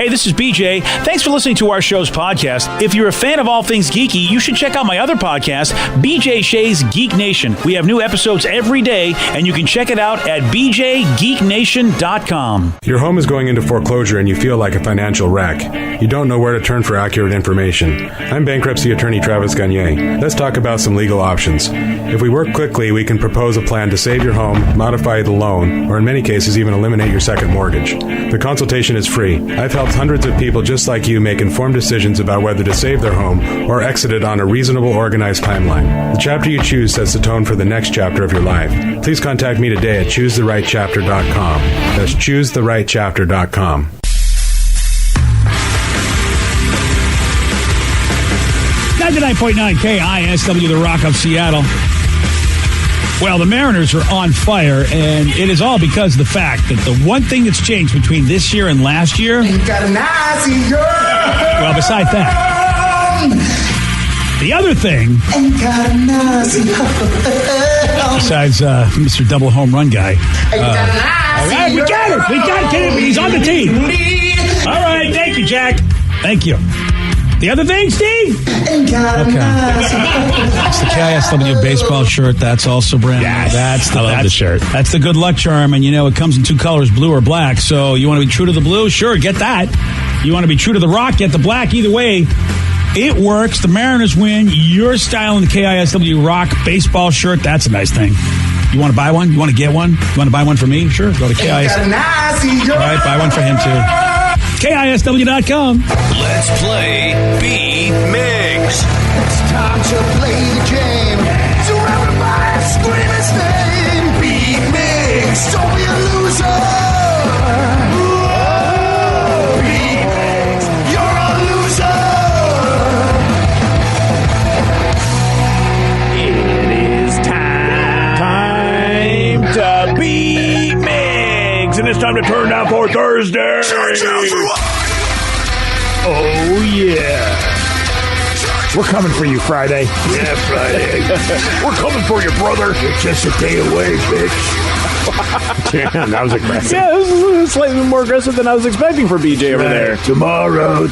Hey, this is BJ. Thanks for listening to our show's podcast. If you're a fan of all things geeky, you should check out my other podcast, BJ Shea's Geek Nation. We have new episodes every day, and you can check it out at bjgeeknation.com. Your home is going into foreclosure and you feel like a financial wreck. You don't know where to turn for accurate information. I'm bankruptcy attorney Travis Gagne. Let's talk about some legal options. If we work quickly, we can propose a plan to save your home, modify the loan, or in many cases even eliminate your second mortgage. The consultation is free. I've helped hundreds of people just like you make informed decisions about whether to save their home or exit it on a reasonable, organized timeline. The chapter you choose sets the tone for the next chapter of your life. Please contact me today at choosetherightchapter.com. That's choosetherightchapter.com. 99.9 KISW, The Rock of Seattle. Well, the Mariners are on fire, and it is all because of the fact that the one thing that's changed between this year and last year... Well, besides that, the other thing... Besides Mr. Double Home Run guy... all right, we got it! We got it! He's on the team! All right, thank you, Jack. Thank you. The other thing, Steve? Okay. That's the KISW baseball shirt. That's also brand new. Yes. I love the shirt. That's the good luck charm, and it comes in two colors, blue or black. So you want to be true to the blue? Sure, get that. You want to be true to the rock? Get the black. Either way, it works. The Mariners win. You're styling the KISW rock baseball shirt. That's a nice thing. You want to buy one? You want to get one? You want to buy one for me? Sure, go to KISW. All right, buy one for him, too. KISW.com. Let's play B-Migs. It's time to play the game. So everybody scream his name. B-Migs, don't be a loser. Whoa, B-Migs, you're a loser. It is time to beat Migs, and it's time to turn down for Thursday. Oh, yeah. We're coming for you, Friday. Yeah, Friday. We're coming for you, brother. You're just a day away, bitch. Damn, that was aggressive. Yeah, it was slightly more aggressive than I was expecting for BJ over there. Tomorrow.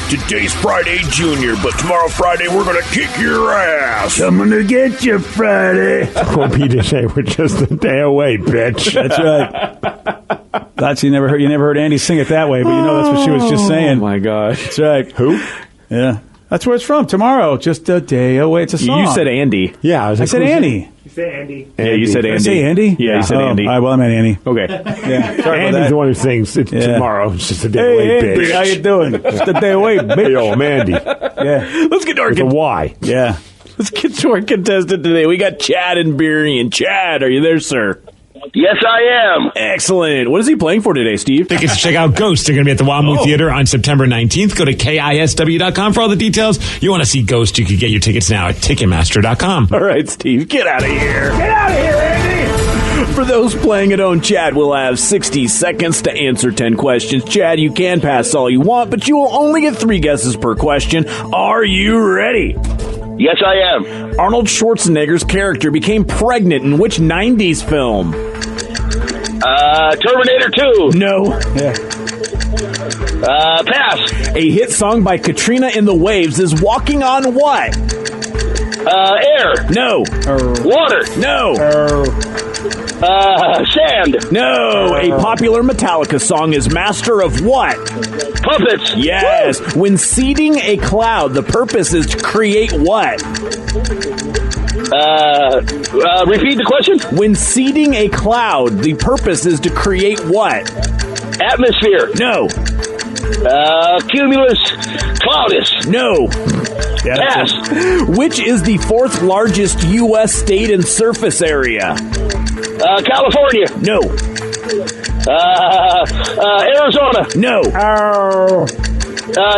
Today's Friday, Junior, but tomorrow, Friday, we're going to kick your ass. I'm going to get you, Friday. Poor BJ, we're just a day away, bitch. That's right. You never heard Andy sing it that way, but that's what she was just saying. Oh, my gosh. That's right. Who? Yeah. That's where it's from. Tomorrow, just a day away. It's a song. You said Andy. Yeah, I said Andy. You said Andy. Yeah, you said Andy. Did I say Andy? Yeah, you said Andy. All right, well, I meant Andy. Okay. Yeah. Sorry Andy's about that. the one who sings tomorrow. It's just a day away, Andy, bitch. how you doing? Just a day away, bitch. Hey, yo, I'm Andy. Yeah. Let's get to our With a Y. Yeah. Let's get to our contestant today. We got Chad and Burien. Chad, are you there, sir? Yes, I am. Excellent. What is he playing for today, Steve? Tickets to check out Ghost. They're going to be at the WAMU Theater on September 19th. Go to KISW.com for all the details. You want to see Ghost, you can get your tickets now at Ticketmaster.com. All right, Steve, get out of here. Get out of here, Andy. For those playing at home, Chad will have 60 seconds to answer 10 questions. Chad, you can pass all you want, but you will only get 3 guesses per question. Are you ready? Yes, I am. Arnold Schwarzenegger's character became pregnant in which 90s film? Terminator 2. No. Pass. A hit song by Katrina and the Waves is Walking on what? Air. No. Water. No. Sand. No. A popular Metallica song is Master of what? Puppets. Yes. Woo! When seeding a cloud, the purpose is to create what? Repeat the question. When seeding a cloud, the purpose is to create what? Atmosphere. No. Cumulus. Cloudus. No. Pass. Which is the 4th largest U.S. state in surface area? California. No. Arizona. No.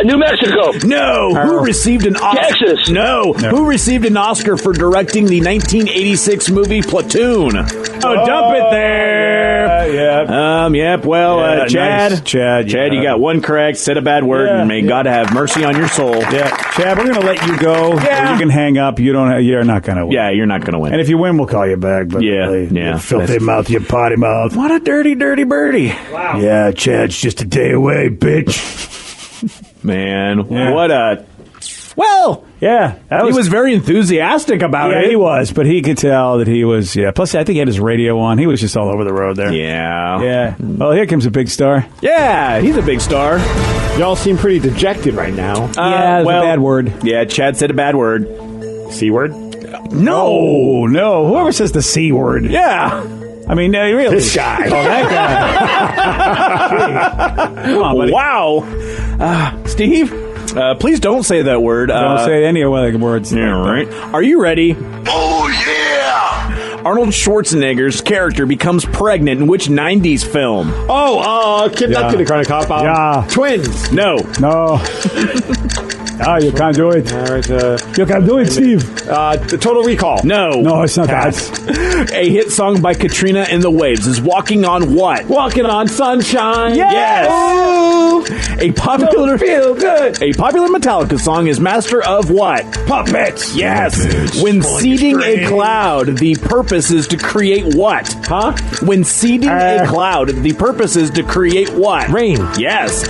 New Mexico. No. Who received an Oscar? Texas. No. Who received an Oscar for directing the 1986 movie Platoon? Oh, dump it there. Yep. Well, Chad. Nice. Chad, you got one correct. Said a bad word, and may God have mercy on your soul. Yeah, Chad, we're going to let you go. Yeah. You can hang up. You're not going to win. Yeah, you're not going to win. And if you win, we'll call you back. But Yeah. you filthy mouth, you potty mouth. What a dirty, dirty birdie. Wow. Yeah, Chad's just a day away, bitch. Man, Yeah. what a... Well, Yeah, he was very enthusiastic about Yeah, it. he was, but he could tell that he was. Yeah. Plus, I think he had his radio on. He was just all over the road there. Yeah. Yeah. Well, here comes a big star. Yeah, he's a big star. Y'all seem pretty dejected right now. Yeah, it's a bad word. Yeah, Chad said a bad word. C word? No. Whoever says the C word. Yeah. I mean, really. This guy. Oh, that guy. Come on, buddy. Wow. Steve, please don't say that word. Don't say any of the words. Yeah, right. Are you ready? Oh, yeah! Arnold Schwarzenegger's character becomes pregnant in which 90s film? Not Kindergarten Cop. Yeah. Twins. No. No. You can't do it. All right. You can't do it, Steve. The Total Recall. No. No, it's not that. A hit song by Katrina and the Waves is Walking on what? Walking on Sunshine. Yes. A popular Metallica song is Master of what? Puppets. Yes. When seeding a cloud, the purpose is to create what? Huh? When seeding a cloud, the purpose is to create what? Rain. Yes.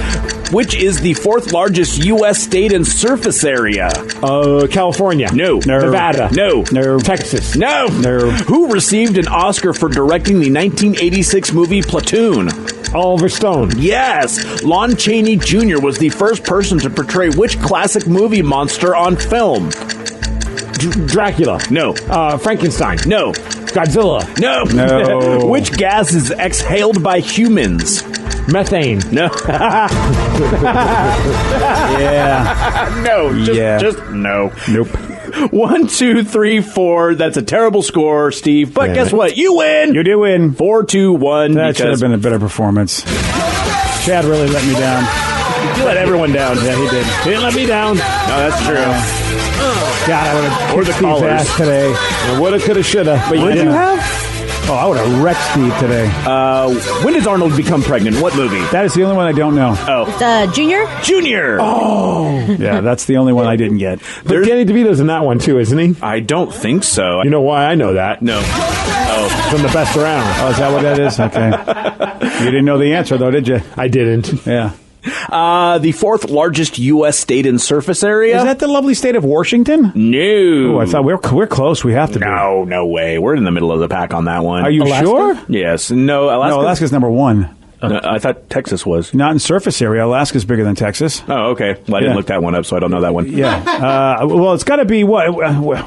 Which is the fourth largest U.S. state in surface area? California. No. Nevada. No. Texas. No. Who received an Oscar for directing the 1986 movie Platoon? Oliver Stone. Yes. Lon Chaney Jr. was the first person to portray which classic movie monster on film? Dracula. No. Frankenstein. No. Godzilla. No. No. Which gas is exhaled by humans? Methane. No. Yeah. No. Yeah. Just no. Nope. 1, 2, 3, 4. That's a terrible score, Steve. But guess what? You win. You do win. 4, 2, 1. That should have been a better performance. Chad really let me down. You let everyone down. Yeah, he did. He didn't let me down. No, that's true. God, I would have Or the kicked Steve's callers. ass today. Woulda, coulda, shoulda. But what did you have? Oh, I would have wrecked Steve today. When does Arnold become pregnant? What movie? That is the only one I don't know. Junior? Junior. Yeah, that's the only one I didn't get. But Danny DeVito's in that one too, isn't he? I don't think so. You know why I know that? No. From the best around. Oh, is that what that is? Okay. You didn't know the answer, though, did you? I didn't. Yeah. The fourth largest U.S. state in surface area? Is that the lovely state of Washington? No. Oh, I thought we're close. We have to be. No way. We're in the middle of the pack on that one. Are you sure? Yes. No, Alaska. No, Alaska's number one. No, I thought Texas was. Not in surface area. Alaska's bigger than Texas. Oh, okay. Well, I didn't look that one up, so I don't know that one. Yeah. Well, it's got to be what?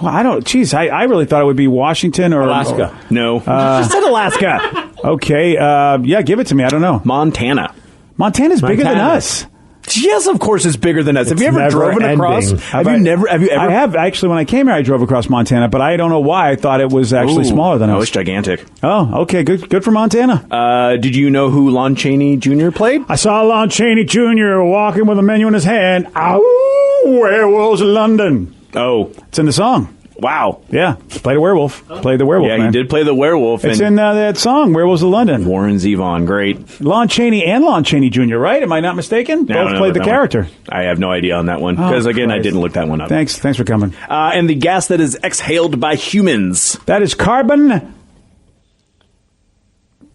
I don't. Geez, I really thought it would be Washington or Alaska. No. Just said Alaska. Okay. Yeah, give it to me. I don't know. Montana. Montana's bigger than us. Yes, of course it's bigger than us. Have you ever driven across? Have you ever? I have actually. When I came here, I drove across Montana, but I don't know why. I thought it was actually smaller than us. Oh, it's gigantic. Oh, okay, good for Montana. Did you know who Lon Chaney Jr. played? I saw Lon Chaney Jr. walking with a menu in his hand. Ow, werewolves in London. Oh, it's in the song. Wow. Yeah, played a werewolf. Played the werewolf. Yeah, man. he did play the werewolf. It's in that song, Werewolves of London. Warren Zevon, great. Lon Chaney and Lon Chaney Jr., right? Am I not mistaken? Both played the character. I have no idea on that one, because, again, I didn't look that one up. Thanks for coming. And the gas that is exhaled by humans. That is carbon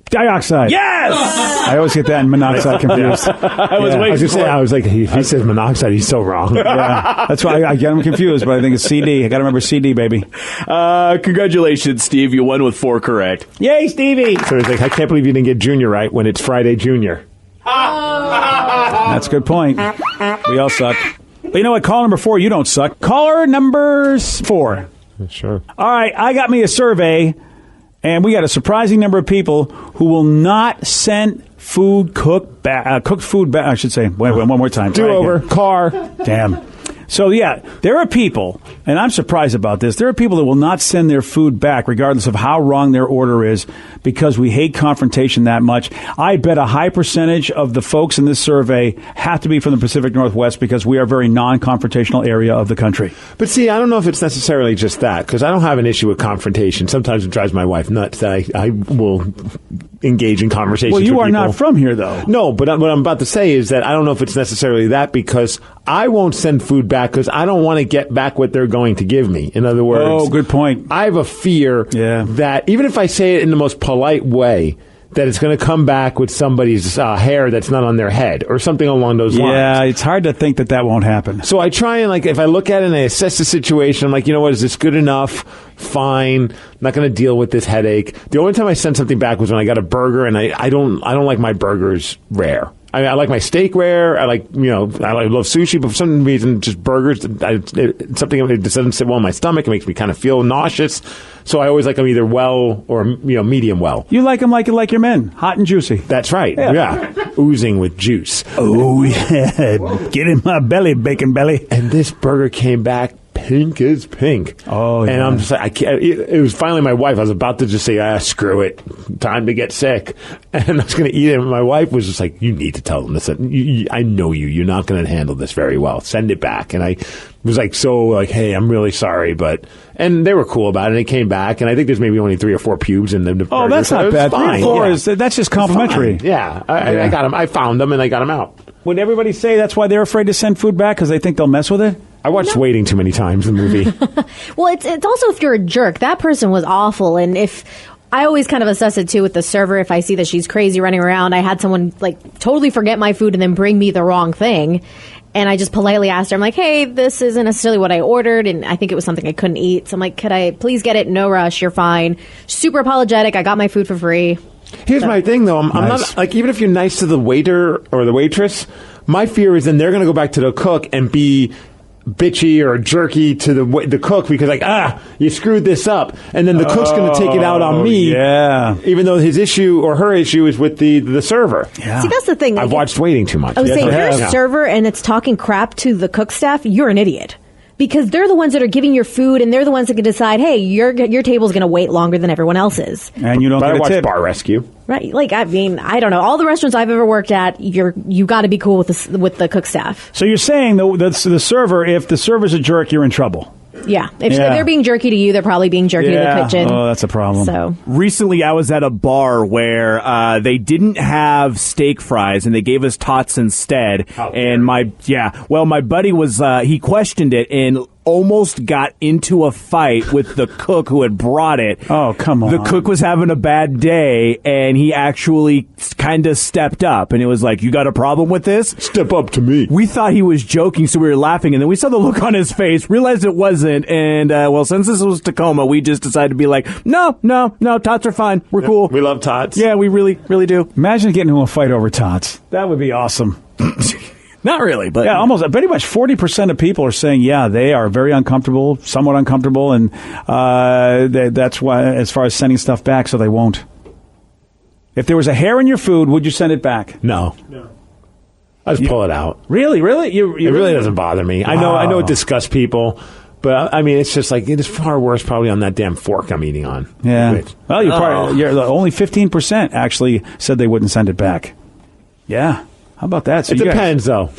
dioxide. Yes! I always get that and monoxide confused. I was going to say, I was like, if he says monoxide, he's so wrong. Yeah, that's why I get him confused, but I think it's CD. I got to remember CD, baby. Congratulations, Steve. You won with 4 correct. Yay, Stevie! So he's like, I can't believe you didn't get Junior right when it's Friday Junior. That's a good point. We all suck. But you know what? Caller number 4, you don't suck. Caller number 4. Sure. All right, I got me a survey, and we got a surprising number of people who will not send cooked food back. I should say. Wait, one more time. Do over. Car. Damn. So, yeah, there are people, and I'm surprised about this, there are people that will not send their food back regardless of how wrong their order is because we hate confrontation that much. I bet a high percentage of the folks in this survey have to be from the Pacific Northwest because we are a very non-confrontational area of the country. But see, I don't know if it's necessarily just that, because I don't have an issue with confrontation. Sometimes it drives my wife nuts that I will engage in conversations. Well, you with are people. not from here, though. No, but what I'm about to say is that I don't know if it's necessarily that, because I won't send food back because I don't want to get back what they're going to give me. In other words, Oh, good point. I have a fear that even if I say it in the most polite way, that it's going to come back with somebody's hair that's not on their head or something along those lines. Yeah, it's hard to think that won't happen. So I try and, like, if I look at it and I assess the situation, I'm like, you know what, is this good enough? Fine. I'm not going to deal with this headache. The only time I sent something back was when I got a burger, and I don't like my burgers rare. I like my steak rare. I love sushi, but for some reason, just burgers, it's something that doesn't sit well in my stomach. It makes me kind of feel nauseous. So I always like them either well or medium well. You like them like you like your men, hot and juicy. That's right. Yeah. Oozing with juice. Oh yeah, get in my belly, bacon belly. And this burger came back pink as pink. Oh, yeah. And I'm just like, I can't. It was finally my wife. I was about to just say, screw it, time to get sick, and I was going to eat it. And my wife was just like, you need to tell them this. I know you. You're not going to handle this very well. Send it back. And I was like, hey, I'm really sorry, and they were cool about it. And it came back, and I think there's maybe only 3 or 4 pubes in the burger. Oh, that's not bad. 3 or 4 that's just complimentary. Yeah, I got them. I found them, and I got them out. Would everybody say that's why they're afraid to send food back because they think they'll mess with it? I watched Waiting too many times, the movie. Well, it's also if you're a jerk. That person was awful, and if I always kind of assess it too with the server. If I see that she's crazy running around, I had someone like totally forget my food and then bring me the wrong thing. And I just politely asked her, I'm like, hey, this isn't necessarily what I ordered, and I think it was something I couldn't eat. So I'm like, could I please get it? No rush, you're fine. Super apologetic. I got my food for free. Here's my thing, though. I'm not, like, even if you're nice to the waiter or the waitress, my fear is then they're going to go back to the cook and be bitchy or jerky to the cook because, like, you screwed this up. And then the cook's going to take it out on me. Yeah. Even though his issue or her issue is with the server. Yeah. See, that's the thing. I've watched Waiting too much. I was saying, if you're a server and it's talking crap to the cook staff, you're an idiot. Because they're the ones that are giving your food, and they're the ones that can decide, hey, your table's going to wait longer than everyone else's. And you don't get a tip. Bar Rescue. Right. Like, I mean, I don't know. All the restaurants I've ever worked at, you got to be cool with the cook staff. So you're saying the server, if the server's a jerk, you're in trouble. Yeah. If they're being jerky to you, they're probably being jerky to the kitchen. Oh, that's a problem. So recently, I was at a bar where they didn't have steak fries and they gave us tots instead. And my buddy was he questioned it and almost got into a fight with the cook who had brought it. Oh, come on. The cook was having a bad day, and he actually kind of stepped up, and it was like, you got a problem with this? Step up to me. We thought he was joking, so we were laughing, and then we saw the look on his face, realized it wasn't, and, since this was Tacoma, we just decided to be like, no, tots are fine. We're cool. We love tots. Yeah, we really, really do. Imagine getting into a fight over tots. That would be awesome. Not really, but... Yeah, almost. Pretty much 40% of people are saying, they are very uncomfortable, somewhat uncomfortable, and that's why, as far as sending stuff back, so they won't. If there was a hair in your food, would you send it back? No. I just pull it out. Really? It really doesn't bother me. Wow. I know it disgusts people, but I mean, it's just like, it is far worse probably on that damn fork I'm eating on. Yeah. Well, you're only 15% actually said they wouldn't send it back. Yeah. How about that? So it depends, though.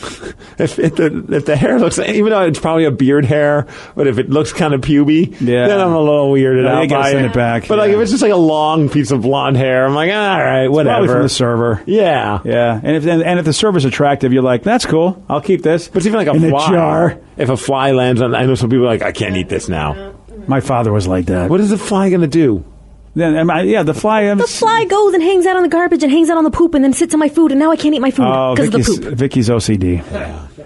If the hair looks, even though it's probably a beard hair, but if it looks kind of puby, then I'm a little weirded out. You gotta send it back. But like if it's just like a long piece of blonde hair, I'm like, all right, whatever. Probably from the server. Yeah, yeah. And if the server's attractive, you're like, that's cool. I'll keep this. But it's even like a fly. A jar. If a fly lands on, I know some people are like, I can't eat this now. My father was like that. What is the fly going to do? The fly. The fly goes and hangs out on the garbage and hangs out on the poop and then sits on my food, and now I can't eat my food because of the poop. Vicky's OCD.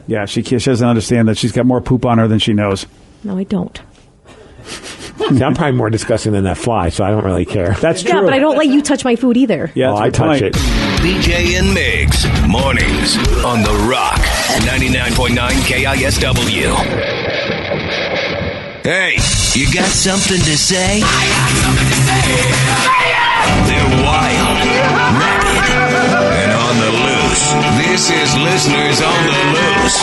Yeah, she doesn't understand that she's got more poop on her than she knows. No, I don't. See, I'm probably more disgusting than that fly, so I don't really care. That's true. Yeah, but I don't let you touch my food either. Yeah, I touch it. BJ and Migs, mornings on The Rock, 99.9 KISW. Hey, you got something to say? I got something to say. They're wild, rapid, and on the loose. This is Listeners on the Loose.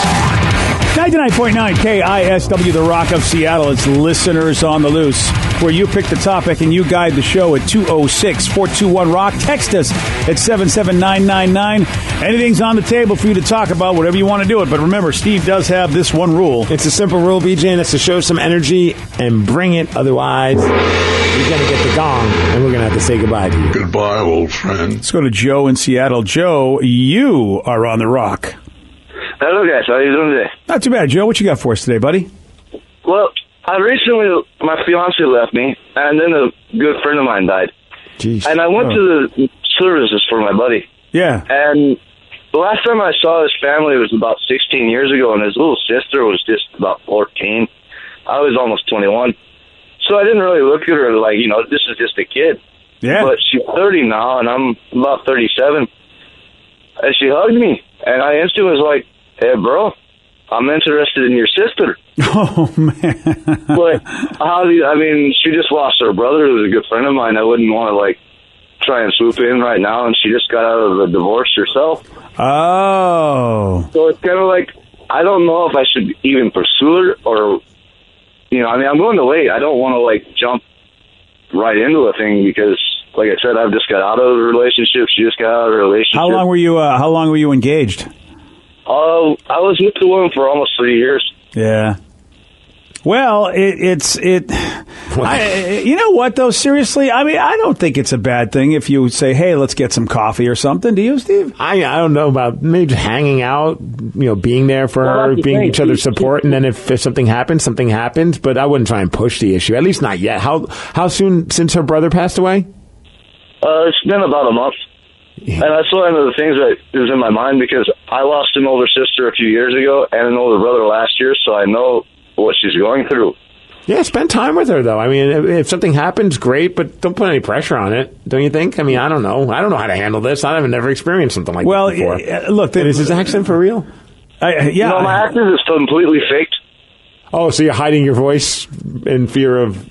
99.9 KISW, the Rock of Seattle. It's Listeners on the Loose, where you pick the topic and you guide the show at 206-421-ROCK. Text us at 77999. Anything's on the table for you to talk about, whatever you want to do it. But remember, Steve does have this one rule. It's a simple rule, BJ, and it's to show some energy and bring it. Otherwise, you're going to get the gong, and we're going to have to say goodbye to you. Goodbye, old friend. Let's go to Joe in Seattle. Joe, you are on the Rock. Hello, guys. How are you doing today? Not too bad, Joe. What you got for us today, buddy? Well, my fiance left me, and then a good friend of mine died. Jeez. And I went to the services for my buddy. Yeah. And the last time I saw his family was about 16 years ago, and his little sister was just about 14. I was almost 21. So I didn't really look at her like, this is just a kid. Yeah. But she's 30 now, and I'm about 37. And she hugged me, and I instantly was like, hey, bro, I'm interested in your sister. Oh, man. But she just lost her brother, who was a good friend of mine. I wouldn't want to, try and swoop in right now, and she just got out of a divorce herself. Oh. So it's kind of like, I don't know if I should even pursue her, or, I'm going to wait. I don't want to, jump right into a thing because, like I said, I've just got out of a relationship. She just got out of a relationship. How long were you engaged? I was with the woman for almost 3 years. Yeah. Well, you know what, though? Seriously, I don't think it's a bad thing if you say, hey, let's get some coffee or something. Do you, Steve? I don't know about maybe just hanging out, being there for her, being each other's support, and then if something happens, but I wouldn't try and push the issue, at least not yet. How soon since her brother passed away? It's been about a month. Yeah. And that's one of the things that is in my mind because I lost an older sister a few years ago and an older brother last year, so I know what she's going through. Yeah, spend time with her, though. If something happens, great, but don't put any pressure on it, don't you think? I don't know. I don't know how to handle this. I've never experienced something like this before. Look, is his accent for real? Yeah. No, my accent is completely faked. Oh, so you're hiding your voice in fear of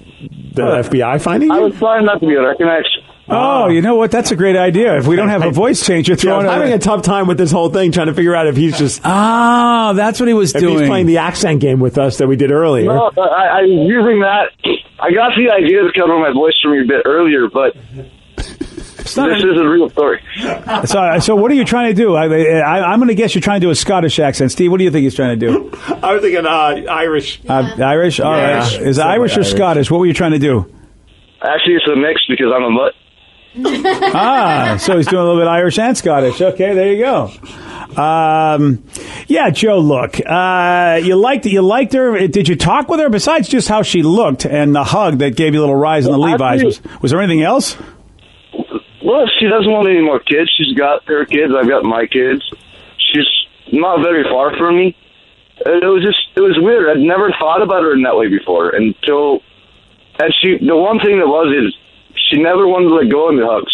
the FBI finding you? I was trying not to be recognized. Oh, you know what? That's a great idea. If we don't have a voice change, you're throwing I'm having a tough time with this whole thing, trying to figure out if he's just... Ah, that's what he was doing. He's playing the accent game with us that we did earlier. No, I was using that. I got the idea to cover my voice from you a bit earlier, but this is a real story. So what are you trying to do? I'm going to guess you're trying to do a Scottish accent. Steve, what do you think he's trying to do? I was thinking Irish. Irish? All right. Is it Irish or Scottish? What were you trying to do? Actually, it's a mix because I'm a mutt. So he's doing a little bit Irish and Scottish. Okay, there you go. Yeah, Joe, look, you liked her. Did you talk with her besides just how she looked and the hug that gave you a little rise in the Levi's? Was there anything else? Well, she doesn't want any more kids. She's got her kids. I've got my kids. She's not very far from me. It was weird. I'd never thought about her in that way before until, the one thing that was she never wanted to let go of the hugs.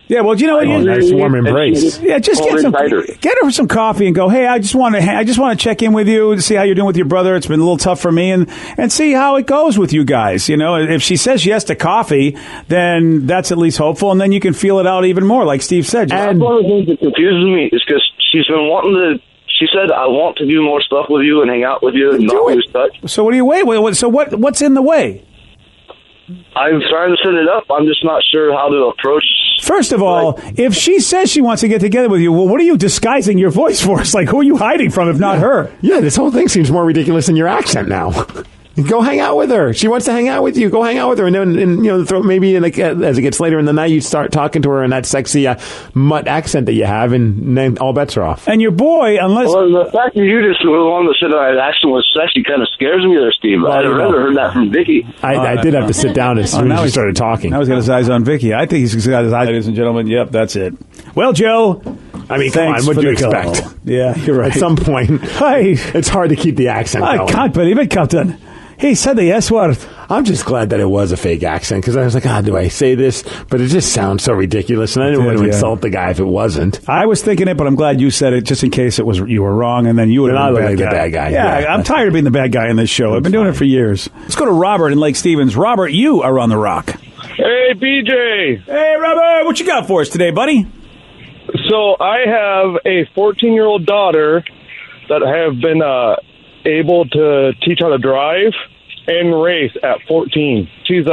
Yeah, well, you know what? Nice warm embrace. Yeah, just get her some coffee and go, hey, I just want to check in with you to see how you're doing with your brother. It's been a little tough for me, and see how it goes with you guys. If she says yes to coffee, then that's at least hopeful, and then you can feel it out even more, like Steve said. And one of the things that confuses me is because she's been wanting to. She said, I want to do more stuff with you and hang out with you and not lose touch. So what do you wait? So what's in the way? I'm trying to set it up. I'm just not sure how to approach. First of all, if she says she wants to get together with you, well, what are you disguising your voice for? It's like, who are you hiding from if not her? Yeah, this whole thing seems more ridiculous than your accent now. Go hang out with her. She wants to hang out with you. Go hang out with her. And then, maybe as it gets later in the night, you start talking to her in that sexy mutt accent that you have, and then all bets are off. And your boy, unless... Well, the fact that you just were the one that said that accent was sexy kind of scares me there, Steve. I'd rather heard that from Vicky. I did have to sit down as soon as you started talking. Now he's got his eyes on Vicky. I think he's got his eyes, ladies and gentlemen. Yep, that's it. Well, Joe... come on, what do you expect? Yeah, you're right. At some point, it's hard to keep the accent going. I can't believe it, Captain. He said the S word. I'm just glad that it was a fake accent, because I was like, do I say this? But it just sounds so ridiculous, and I didn't want to insult the guy if it wasn't. I was thinking it, but I'm glad you said it, just in case you were wrong, and then you would have been the bad guy. Yeah, I'm tired of being the bad guy in this show. I've been doing it for years. Let's go to Robert in Lake Stevens. Robert, you are on the Rock. Hey, BJ. Hey, Robert. What you got for us today, buddy? So I have a 14-year-old daughter that I have been able to teach how to drive and race at 14. She's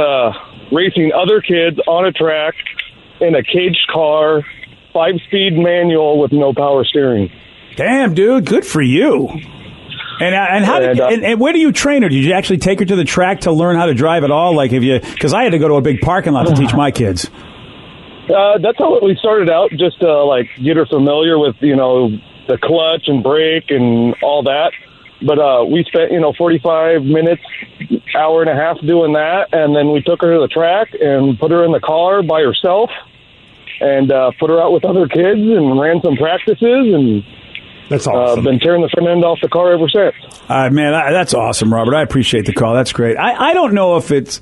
racing other kids on a track in a caged car, 5-speed manual with no power steering. Damn, dude, good for you. And how and where do you train her? Did you actually take her to the track to learn how to drive at all? Like, because I had to go to a big parking lot to teach my kids. That's how we started out, just to get her familiar with the clutch and brake and all that. But we spent 45 minutes, hour and a half doing that, and then we took her to the track and put her in the car by herself, and put her out with other kids and ran some practices and. That's awesome. Been tearing the front end off the car ever since. Man, that's awesome, Robert. I appreciate the call. That's great. I don't know if it's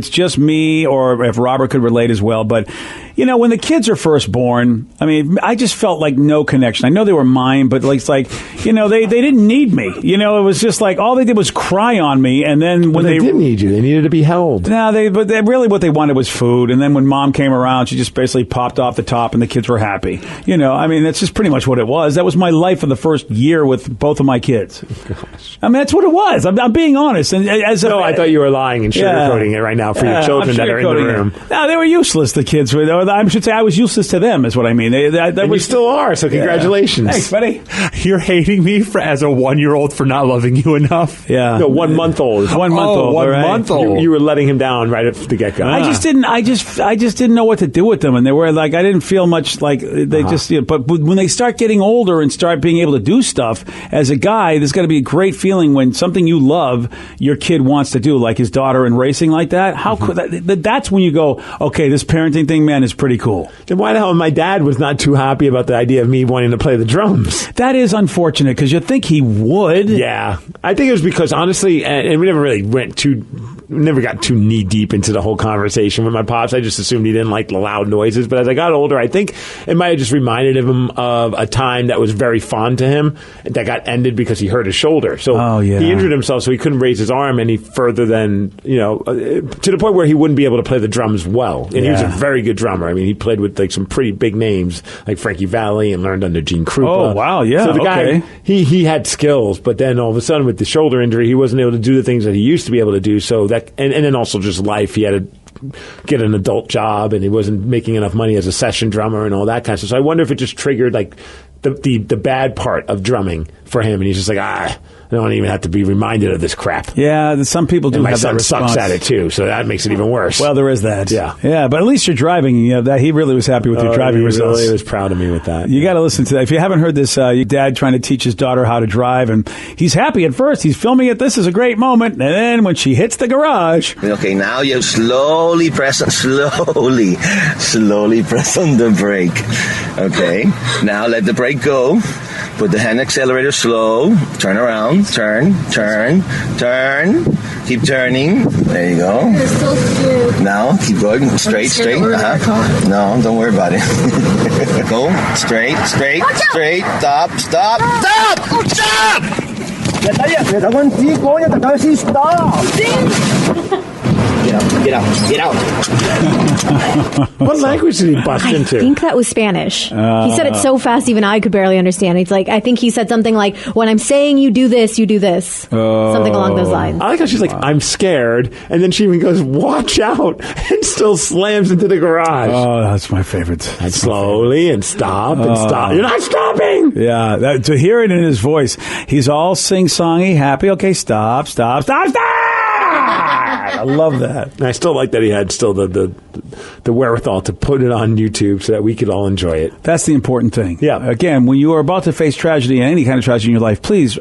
just me or if Robert could relate as well, but when the kids are first born, I mean, I just felt like no connection. I know they were mine, but they didn't need me. It was just like all they did was cry on me, and then when they didn't need you, they needed to be held. No, but really what they wanted was food, and then when Mom came around, she just basically popped off the top, and the kids were happy. I mean, that's just pretty much what it was. That was my life for the first year with both of my kids. Gosh. I mean, that's what it was. I'm being honest. And I thought you were lying and sugarcoating it right now for your children that are in the room. No, they were useless. The kids were. I should say I was useless to them, is what I mean. We still are, so congratulations. Thanks, buddy. You're hating me as a 1-year-old for not loving you enough? Yeah. No, 1 month old. 1 month old. 1 month old. You were letting him down right at the get-go. I just didn't know what to do with them, and they were like, I didn't feel much like they just. But when they start getting older and start being able to do stuff, as a guy, there's got to be a great feeling when something you love, your kid wants to do, like his daughter in racing like that. How could that's when you go, okay, this parenting thing, man, is pretty cool. Then why the hell my dad was not too happy about the idea of me wanting to play the drums? That is unfortunate, because you'd think he would. Yeah. I think it was because, honestly, and we never really never got too knee deep into the whole conversation with my pops. I just assumed he didn't like the loud noises. But as I got older, I think it might have just reminded him of a time that was very fond to him that got ended because he hurt his shoulder. So he injured himself, so he couldn't raise his arm any further than, to the point where he wouldn't be able to play the drums well. And he was a very good drummer. I mean, he played with some pretty big names like Frankie Valli and learned under Gene Krupa. Oh, wow, yeah. So the guy, he had skills, but then all of a sudden with the shoulder injury, he wasn't able to do the things that he used to be able to do. So that, and then also just life, he had to get an adult job, and he wasn't making enough money as a session drummer and all that kind of stuff. So I wonder if it just triggered the bad part of drumming for him, and he's just like, I don't even have to be reminded of this crap. Yeah, some people do. And my have son that response. sucks at it too, so that makes it even worse. Well, there is that. Yeah. But at least you're driving. That he really was happy with your driving results. He really was proud of me with that. You got to listen to that. If you haven't heard this, your dad trying to teach his daughter how to drive, and he's happy at first. He's filming it. This is a great moment, and then when she hits the garage. Okay, now you slowly press on the brake. Okay, now let the brake go. Put the hand accelerator slow. Turn around. Turn. Keep turning. There you go. Now keep going straight. No, don't worry about it. Go straight. Stop. Get out. What language did he bust into? I think that was Spanish. He said it so fast even I could barely understand. He's like, I think he said something like, when I'm saying you do this, you do this. Something along those lines. I like how she's like, I'm scared. And then she even goes, watch out. And still slams into the garage. Oh, that's my favorite. And slowly and stop and stop. You're not stopping. Yeah. To hear it in his voice, he's all sing-songy, happy. Okay, stop. I love that. And I still like that he had still the wherewithal to put it on YouTube so that we could all enjoy it. That's the important thing. Yeah. Again, when you are about to face tragedy, and any kind of tragedy in your life, please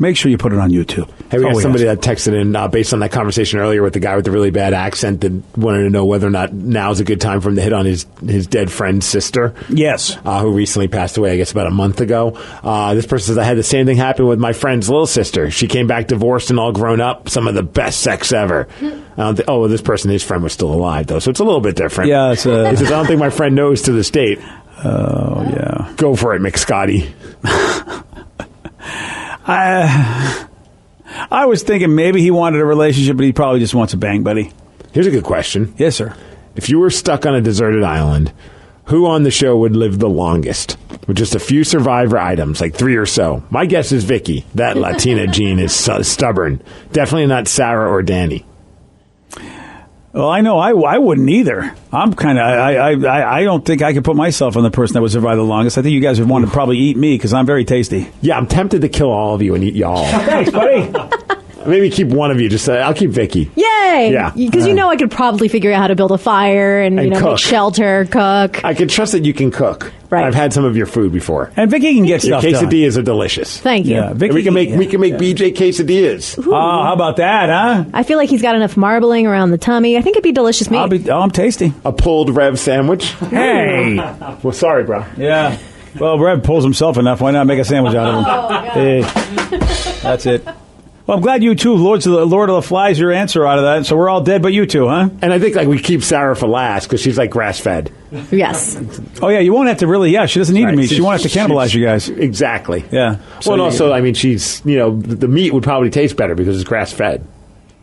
make sure you put it on YouTube. Hey, we got somebody that texted in based on that conversation earlier with the guy with the really bad accent that wanted to know whether or not now's a good time for him to hit on his dead friend's sister. Yes. Who recently passed away, I guess, about a month ago. This person says, I had the same thing happen with my friend's little sister. She came back divorced and all grown up. Some of the best sex ever. This person, his friend was still alive, though, so it's a little bit different. Yeah. He says, I don't think my friend knows to this date. Oh, yeah. Go for it, McScotty. I was thinking maybe he wanted a relationship, but he probably just wants a bang buddy. Here's a good question. Yes, sir. If you were stuck on a deserted island, Who on the show would live the longest? With just a few survivor items, like 3 or so. My guess is Vicky. That Latina gene is stubborn. Definitely not Sarah or Danny. Well, I know I wouldn't either. I'm kind of I don't think I could put myself on the person that would survive the longest. I think you guys would want to probably eat me because I'm very tasty. Yeah, I'm tempted to kill all of you and eat y'all. Thanks, buddy. Maybe keep one of you. Just I'll keep Vicky. Yay! Yeah, Because I could probably figure out how to build a fire and cook. make shelter, cook. I can trust that you can cook. Right. I've had some of your food before. And Vicky can get stuff Your done. quesadillas are delicious. Thank you. Yeah, Vicky, we can make BJ quesadillas. Oh, how about that, huh? I feel like he's got enough marbling around the tummy. I think it'd be delicious meat. I'm tasty. A pulled Rev sandwich. Hey. Well, sorry, bro. Yeah. Well, Rev pulls himself enough. Why not make a sandwich out of him? Hey. That's it. Well, I'm glad you two, Lord of the Flies, your answer out of that. So we're all dead but you two, huh? And I think we keep Sarah for last because she's like grass-fed. Yes. Oh, yeah, you won't have to really, she doesn't need meat. She won't have to cannibalize you guys. Exactly. Yeah. So and also, she's, the meat would probably taste better because it's grass-fed.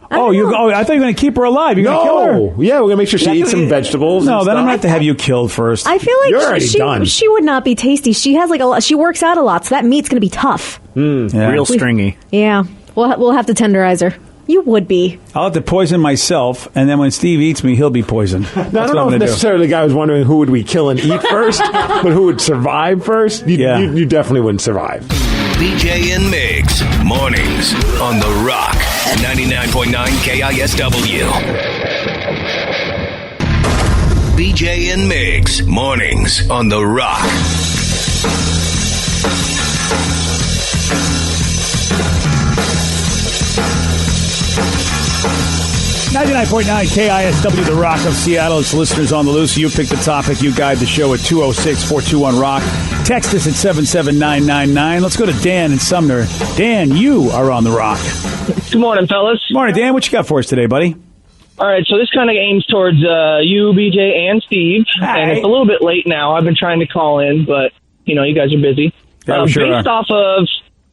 I thought you were going to keep her alive. You're going to kill her. Yeah, we're going to make sure she eats some vegetables. No, then I'm going to stuff. have to have you killed first. I feel like You're already done. she would not be tasty. She has she works out a lot, so that meat's going to be tough. Yeah. Real stringy. Yeah. We'll have to tenderize her. You would be. I'll have to poison myself, and then when Steve eats me, he'll be poisoned. Now, I don't know if necessarily the guy was wondering who would we kill and eat first, but who would survive first. You definitely wouldn't survive. BJ and Migs, mornings on The Rock, 99.9 KISW. BJ and Migs, mornings on The Rock. 99.9 KISW, The Rock of Seattle. It's listeners on the loose. You pick the topic. You guide the show at 206-421-ROCK. Text us at 77999. Let's go to Dan in Sumner. Dan, you are on The Rock. Good morning, fellas. Morning, Dan. What you got for us today, buddy? All right, so this kind of aims towards you, BJ, and Steve. Hi. And it's a little bit late now. I've been trying to call in, but, you guys are busy. Yeah, we sure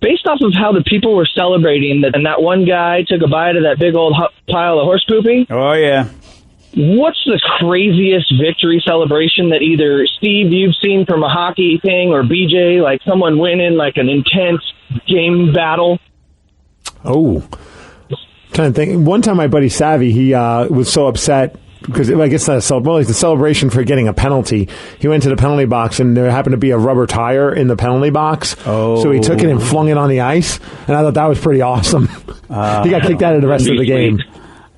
Based off of how the people were celebrating that, and that one guy took a bite of that big old pile of horse poopy. Oh, yeah. What's the craziest victory celebration that either, Steve, you've seen from a hockey thing, or BJ, like someone winning like an intense game battle? Oh. Trying to think. One time my buddy Savvy, he was so upset because I guess that's the celebration for getting a penalty. He went to the penalty box and there happened to be a rubber tire in the penalty box. Oh. So he took it and flung it on the ice, and I thought that was pretty awesome. He got kicked out of the rest of the game.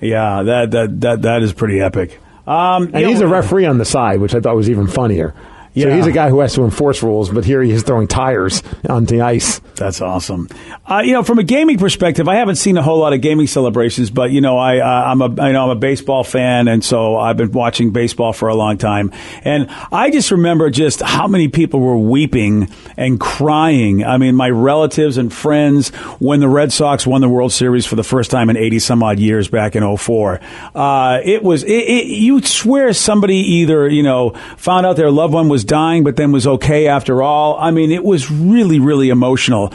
Yeah, that is pretty epic. And he's a referee on the side, which I thought was even funnier. So he's a guy who has to enforce rules, but here he is throwing tires onto the ice. That's awesome. From a gaming perspective, I haven't seen a whole lot of gaming celebrations, but I'm a baseball fan, and so I've been watching baseball for a long time. And I just remember just how many people were weeping and crying. I mean, my relatives and friends when the Red Sox won the World Series for the first time in 80 some odd years back in 2004. You'd swear somebody either found out their loved one was dying, but then was okay after all. I mean, it was really, really emotional.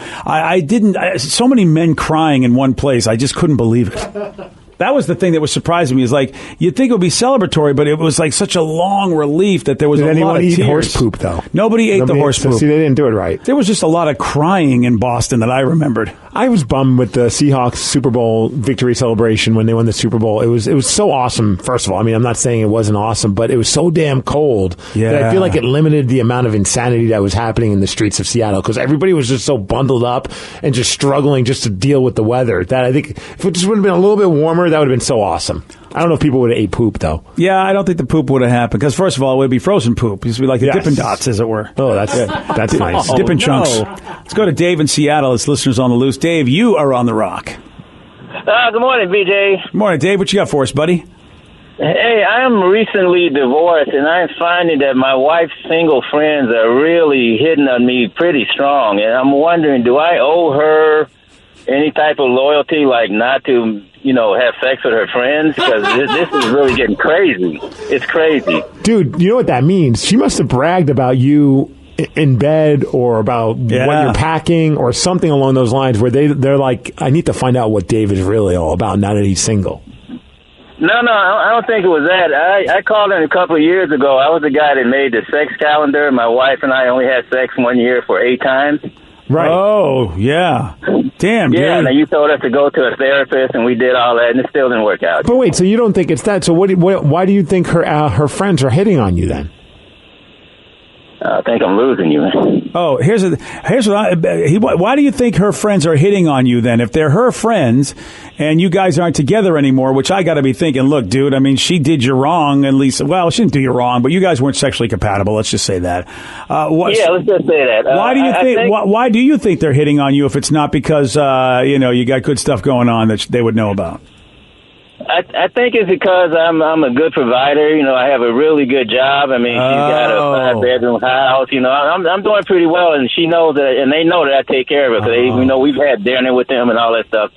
So many men crying in one place. I just couldn't believe it. That was the thing that was surprising me. Is like you'd think it would be celebratory, but it was like such a long relief that there was Did a anyone lot of eat tears. horse poop though? Nobody ate the horse poop. See, they didn't do it right. There was just a lot of crying in Boston that I remembered. I was bummed with the Seahawks Super Bowl victory celebration when they won the Super Bowl. It was so awesome. First of all, I mean, I'm not saying it wasn't awesome, but it was so damn cold that I feel like it limited the amount of insanity that was happening in the streets of Seattle because everybody was just so bundled up and just struggling just to deal with the weather. That I think if it just would have been a little bit warmer, that would have been so awesome. I don't know if people would have ate poop though. Yeah, I don't think the poop would have happened because first of all, it would be frozen poop. It would be like the Dippin' Dots, as it were. Oh, that's nice. Dippin' Chunks. Let's go to Dave in Seattle. It's listeners on the loose. Dave, you are on The Rock. Good morning, BJ. Morning, Dave. What you got for us, buddy? Hey, I am recently divorced, and I'm finding that my wife's single friends are really hitting on me pretty strong. And I'm wondering, do I owe her any type of loyalty, like not to, have sex with her friends? Because this is really getting crazy. It's crazy. Dude, you know what that means? She must have bragged about you in bed or about what you're packing or something along those lines where they're like, I need to find out what Dave is really all about now that he's single. No, I don't think it was that. I called in a couple of years ago. I was the guy that made the sex calendar. My wife and I only had sex 1 year for 8 times. Right. Oh, yeah. Damn, dude. Yeah, and you told us to go to a therapist, and we did all that, and it still didn't work out. But wait, so you don't think it's that? So why do you think her friends are hitting on you then? I think I'm losing you, man. Oh, why do you think her friends are hitting on you then? If they're her friends and you guys aren't together anymore, which I got to be thinking, look, dude, I mean, she did you wrong, at least. Well, she didn't do you wrong, but you guys weren't sexually compatible. Let's just say that. Yeah, let's just say that. Why do you think? Why do you think they're hitting on you if it's not because you got good stuff going on that they would know about? I think it's because I'm a good provider. You know, I have a really good job. I mean, she's got a 5-bedroom house. You know, I'm doing pretty well, and she knows that, and they know that I take care of her. You know, we've had dinner with them and all that stuff.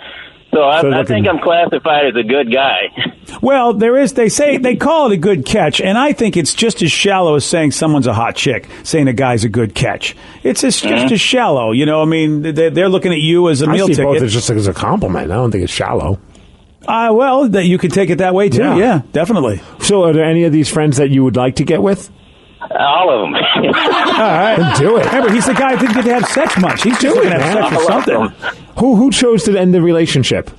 So I think I'm classified as a good guy. Well, they call it a good catch, and I think it's just as shallow as saying someone's a hot chick, saying a guy's a good catch. It's just as shallow. You know, I mean, they're looking at you as a meal ticket. Both it's just as a compliment. I don't think it's shallow. Well, that you could take it that way too. Yeah, definitely. So, are there any of these friends that you would like to get with? All of them. All right, then do it. Remember, he's the guy who didn't get to have sex much. He's just going to have sex or something. Who chose to end the relationship?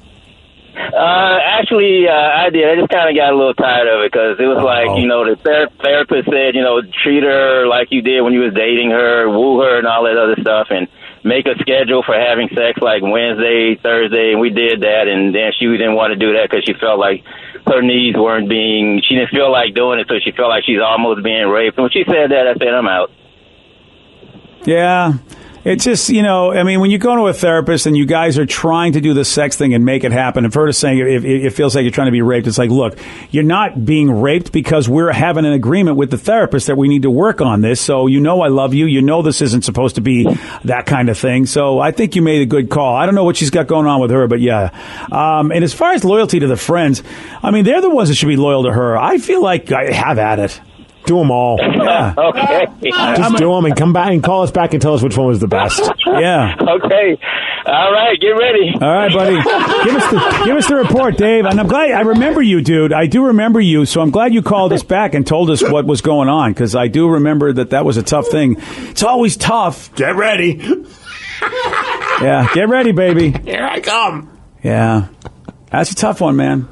Actually, I did. I just kind of got a little tired of it because it was like, you know, the therapist said, you know, treat her like you did when you was dating her, woo her and all that other stuff, and make a schedule for having sex like Wednesday, Thursday, and we did that, and then she didn't want to do that because she felt like her needs she didn't feel like doing it, so she felt like she's almost being raped. And when she said that, I said, I'm out. Yeah. It's just, you know, I mean, when you go to a therapist and you guys are trying to do the sex thing and make it happen, if her saying it feels like you're trying to be raped, it's like, look, you're not being raped because we're having an agreement with the therapist that we need to work on this. So, you know, I love you. You know, this isn't supposed to be that kind of thing. So I think you made a good call. I don't know what she's got going on with her, but yeah. And as far as loyalty to the friends, I mean, they're the ones that should be loyal to her. I feel like I have at it. Do them all. Yeah. Okay. Just do them and come back and call us back and tell us which one was the best. Yeah. Okay. All right. Get ready. All right, buddy. Give us the report, Dave. And I'm glad I remember you, dude. I do remember you. So I'm glad you called us back and told us what was going on because I do remember that was a tough thing. It's always tough. Get ready. Yeah. Get ready, baby. Here I come. Yeah. That's a tough one, man.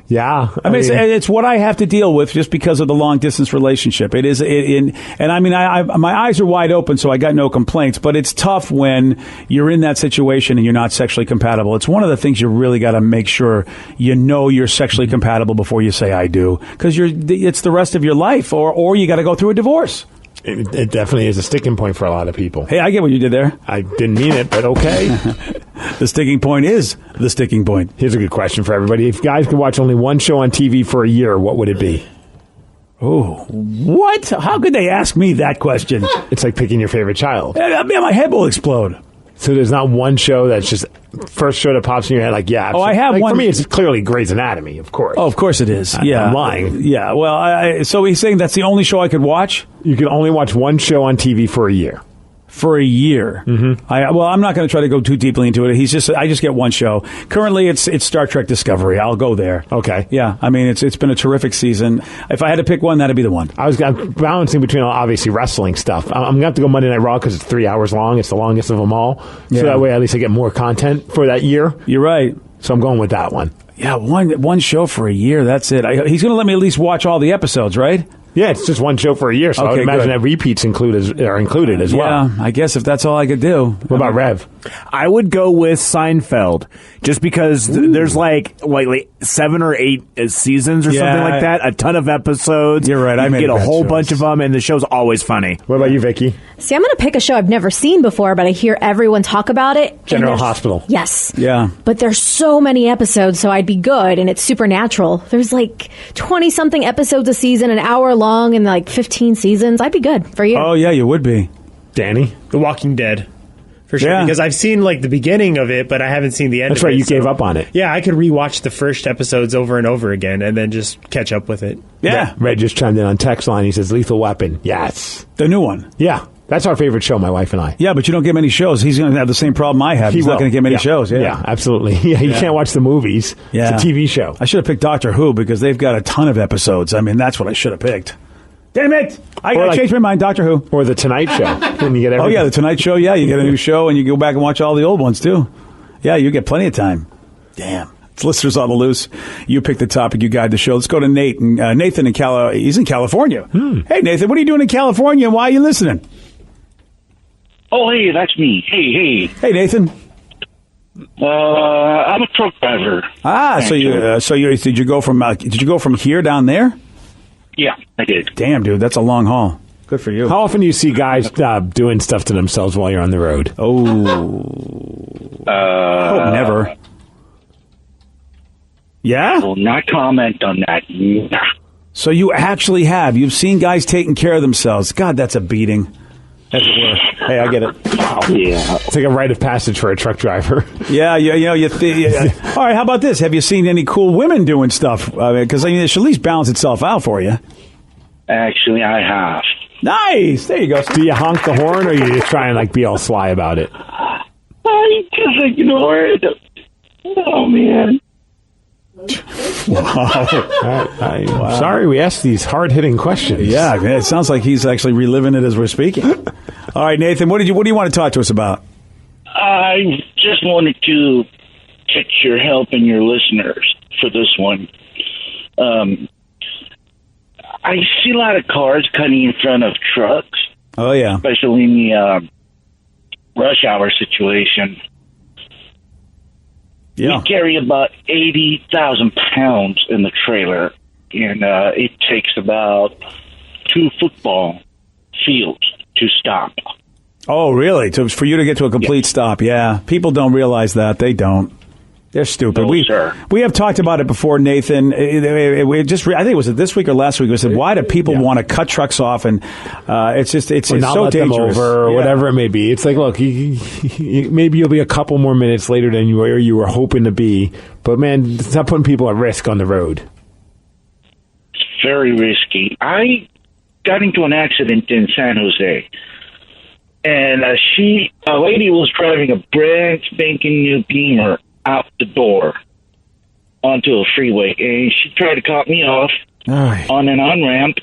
Yeah, I mean, it's what I have to deal with just because of the long distance relationship. It is, and I mean, my eyes are wide open, so I got no complaints. But it's tough when you're in that situation and you're not sexually compatible. It's one of the things you really got to make sure you know you're sexually compatible before you say I do, because it's the rest of your life, or you got to go through a divorce. It definitely is a sticking point for a lot of people. Hey, I get what you did there. I didn't mean it, but okay. The sticking point is the sticking point. Here's a good question for everybody. If guys could watch only one show on TV for a year, what would it be? Oh, what? How could they ask me that question? It's like picking your favorite child. My head will explode. So there's not one show that's just first show that pops in your head like, yeah. I have one. For me, it's clearly Grey's Anatomy, of course. Oh, of course it is. Yeah. I'm lying. Yeah, well, so he's saying that's the only show I could watch? You can only watch one show on TV for a year. For a year. Mm-hmm. I'm not going to try to go too deeply into it. I just get one show. Currently, it's Star Trek Discovery. I'll go there. Okay. Yeah. I mean, it's been a terrific season. If I had to pick one, that'd be the one. I'm balancing between obviously wrestling stuff. I'm going to have to go Monday Night Raw because it's 3 hours long. It's the longest of them all. Yeah. So that way, at least I get more content for that year. You're right. So I'm going with that one. Yeah, one show for a year. That's it. He's going to let me at least watch all the episodes, right? Yeah, it's just one show for a year, so I would imagine that repeats are included as well. Yeah, I guess if that's all I could do. What about Rev? I would go with Seinfeld, just because there's like 7 or 8 seasons or something like that. A ton of episodes. You're right. I get a whole bunch of them, and the show's always funny. What about you, Vicky? See, I'm going to pick a show I've never seen before, but I hear everyone talk about it. General Hospital. Yes. Yeah. But there's so many episodes, so I'd be good, and it's supernatural. There's like 20-something episodes a season, an hour long, and like 15 seasons. I'd be good for you. Oh, yeah, you would be. Danny? The Walking Dead. For sure, Yeah. because I've seen like the beginning of it, but I haven't seen the end. That's of right, it, you gave up on it. Yeah, I could rewatch the first episodes over and over again, and then just catch up with it. Yeah. Red just chimed in on text line. He says, Lethal Weapon. Yes. The new one. Yeah. That's our favorite show, my wife and I. Yeah, but you don't get many shows. He's going to have the same problem I have. He's not going to get many shows. Yeah, absolutely. Yeah, you can't watch the movies. Yeah. It's a TV show. I should have picked Doctor Who because they've got a ton of episodes. I mean, that's what I should have picked. Damn it! I changed my mind. Doctor Who or the Tonight Show. And you get oh yeah, the Tonight Show. Yeah, you get a new show and you go back and watch all the old ones too. Yeah, you get plenty of time. Damn. It's listeners on the loose. You pick the topic. You guide the show. Let's go to Nate. Nathan he's in California. Hey, Nathan, what are you doing in California? Why are you listening? Oh, hey, that's me. Hey. Hey, Nathan. I'm a truck driver. Did you go from here down there? Yeah, I did. Damn, dude, that's a long haul. Good for you. How often do you see guys doing stuff to themselves while you're on the road? Hope never. Yeah? I will not comment on that. Nah. So you actually have. You've seen guys taking care of themselves. God, that's a beating. That's the worst. Hey, I get it. Yeah. It's like a rite of passage for a truck driver. Yeah, All right, how about this? Have you seen any cool women doing stuff? Because it should at least balance itself out for you. Actually, I have. Nice. There you go. Do you honk the horn, or you just try and be all sly about it? I just ignore it. Oh, man. Wow. I'm sorry we asked these hard-hitting questions. Yeah, it sounds like he's actually reliving it as we're speaking. All right, Nathan, what do you want to talk to us about? I just wanted to get your help and your listeners for this one. I see a lot of cars cutting in front of trucks. Oh, yeah. Especially in the rush hour situation. Yeah. We carry about 80,000 pounds in the trailer, and it takes about 2 football fields to stop. Oh, really? For you to get to a complete stop, yeah. People don't realize that. They don't. They're stupid. No, sir. We have talked about it before, Nathan. I think it was this week or last week. We said, why do people want to cut trucks off? And it's not so let dangerous. them over or whatever it may be. It's like, look, maybe you'll be a couple more minutes later than you were hoping to be. But, man, stop putting people at risk on the road. It's very risky. I got into an accident in San Jose. And a lady was driving a brand spanking new Beamer out the door onto a freeway, and she tried to cut me off on an on-ramp,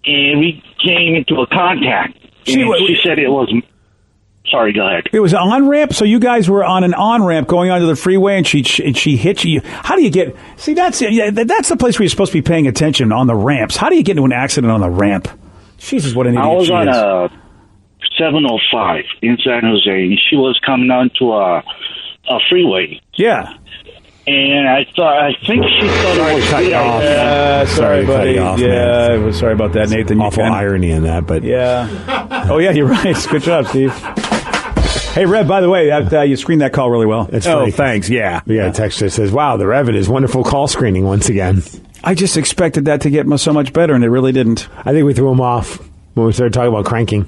and we came into a contact. She said it was... Sorry, go ahead. It was an on-ramp? So you guys were on an on-ramp going onto the freeway, and she hit you. How do you get... See, that's the place where you're supposed to be paying attention, on the ramps. How do you get into an accident on the ramp? Jesus, what an idiot I was she on is. a 705 in San Jose, and she was coming onto a freeway. Yeah. And I think she thought it was cut you off. Sorry, buddy. Cut you off, I was sorry about that, Nathan. Awful irony in that, but yeah. Oh yeah, you're right. Good job, Steve. Hey, Rev. By the way, you screened that call really well. It's funny. Thanks. Yeah. We got a text that says, "Wow, the Rev is wonderful call screening once again." I just expected that to get so much better, and it really didn't. I think we threw him off when we started talking about cranking.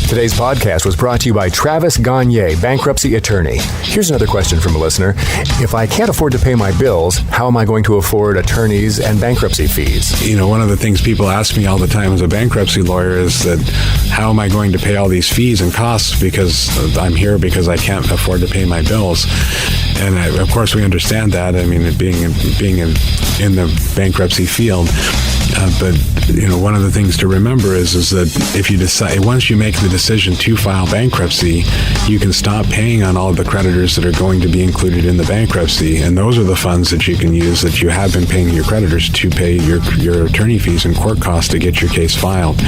Today's podcast was brought to you by Travis Gagne, bankruptcy attorney. Here's another question from a listener. If I can't afford to pay my bills, how am I going to afford attorneys and bankruptcy fees? One of the things people ask me all the time as a bankruptcy lawyer is that how am I going to pay all these fees and costs because I'm here because I can't afford to pay my bills? And of course we understand that. I mean, being in the bankruptcy field. But one of the things to remember is that if you decide, once you make the decision to file bankruptcy, you can stop paying on all of the creditors that are going to be included in the bankruptcy, and those are the funds that you can use that you have been paying your creditors to pay your attorney fees and court costs to get your case filed.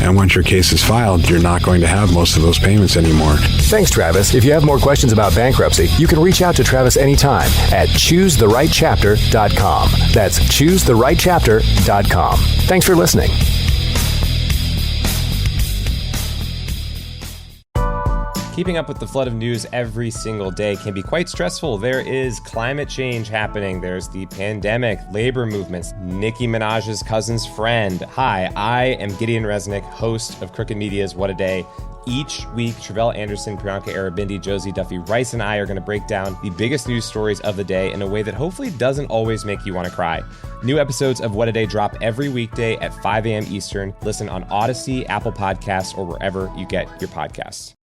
And once your case is filed, you're not going to have most of those payments anymore. Thanks, Travis. If you have more questions about bankruptcy, you can reach out to Travis anytime at ChooseTheRightChapter.com. That's ChooseTheRightChapter.com. Thanks for listening. Keeping up with the flood of news every single day can be quite stressful. There is climate change happening. There's the pandemic, labor movements, Nicki Minaj's cousin's friend. Hi, I am Gideon Resnick, host of Crooked Media's What a Day. Each week, Travelle Anderson, Priyanka Arabindi, Josie Duffy Rice, and I are going to break down the biggest news stories of the day in a way that hopefully doesn't always make you want to cry. New episodes of What a Day drop every weekday at 5 a.m. Eastern. Listen on Odyssey, Apple Podcasts, or wherever you get your podcasts.